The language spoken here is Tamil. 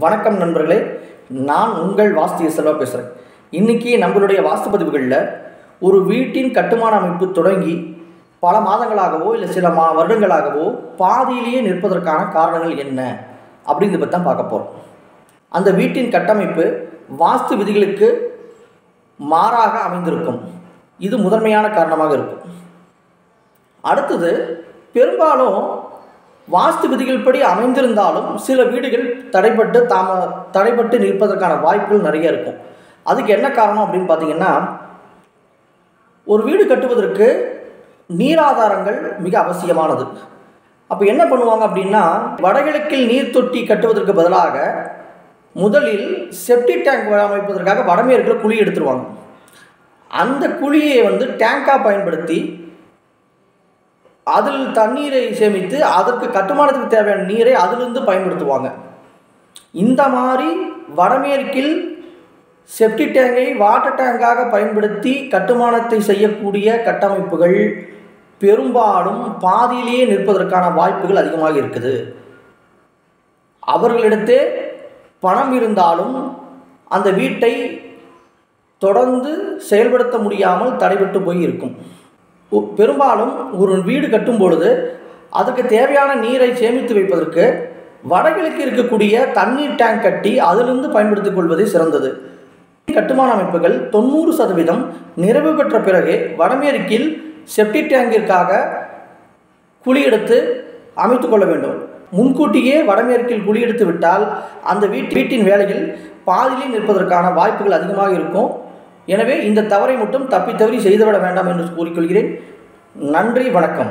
வணக்கம் நண்பர்களே, நான் உங்கள் வாஸ்து செல்வா பேசுகிறேன். இன்றைக்கி நம்மளுடைய வாஸ்து பதிவுகளில் ஒரு வீட்டின் கட்டுமான அமைப்பு தொடங்கி பல மாதங்களாகவோ இல்லை சில வருடங்களாகவோ பாதியிலேயே நிற்பதற்கான காரணங்கள் என்ன அப்படிங்கிறத பற்றி தான் பார்க்க போகிறோம். அந்த வீட்டின் கட்டமைப்பு வாஸ்து விதிகளுக்கு மாறாக அமைந்திருக்கும். இது முதன்மையான காரணமாக இருக்கும். அடுத்தது, பெரும்பாலும் வாஸ்து விதிகள் படி அமைந்திருந்தாலும் சில வீடுகள் தடைப்பட்டு நிற்பதற்கான வாய்ப்புகள் நிறைய இருக்கும். அதுக்கு என்ன காரணம் அப்படின்னு பார்த்தீங்கன்னா, ஒரு வீடு கட்டுவதற்கு நீராதாரங்கள் மிக அவசியமானது. அப்போ என்ன பண்ணுவாங்க அப்படின்னா, வடகிழக்கில் நீர் தொட்டி கட்டுவதற்கு பதிலாக முதலில் செப்டி டேங்க் அமைப்பதற்காக வடமேற்கில் குழி எடுத்துருவாங்க. அந்த குழியை டேங்காக பயன்படுத்தி அதில் தண்ணீரை சேமித்து அதற்கு கட்டுமானத்துக்கு தேவையான நீரை அதிலிருந்து பயன்படுத்துவாங்க. இந்த மாதிரி வடமேற்கில் செப்டி டேங்கை வாட்டர் டேங்காக பயன்படுத்தி கட்டுமானத்தை செய்யக்கூடிய கட்டமைப்புகள் பெரும்பாலும் பாதியிலேயே நிற்பதற்கான வாய்ப்புகள் அதிகமாக இருக்குது. அவர்களிடத்தே பணம் இருந்தாலும் அந்த வீட்டை தொடர்ந்து செயல்படுத்த முடியாமல் தடைபட்டு போய் இருக்கும். பெரும்பாலும் ஒரு வீடு கட்டும் பொழுது அதுக்கு தேவையான நீரை சேமித்து வைப்பதற்கு வடகிழக்கு இருக்கக்கூடிய தண்ணீர் டேங்க் கட்டி அதிலிருந்து பயன்படுத்திக் கொள்வதே சிறந்தது. கட்டுமான அமைப்புகள் 90% நிறைவு பெற்ற பிறகு வடமேற்கில் செப்டி டேங்கிற்காக குழி எடுத்து அமைத்து கொள்ள வேண்டும். முன்கூட்டியே வடமேற்கில் குழி எடுத்து விட்டால் அந்த வீட்டின் வேலைகள் பாதியிலே நிற்பதற்கான வாய்ப்புகள் அதிகமாக இருக்கும். எனவே இந்த தவறை மட்டும் தப்பி தவறி செய்துவிட வேண்டாம் என்று கூறிக்கொள்கிறேன். நன்றி, வணக்கம்.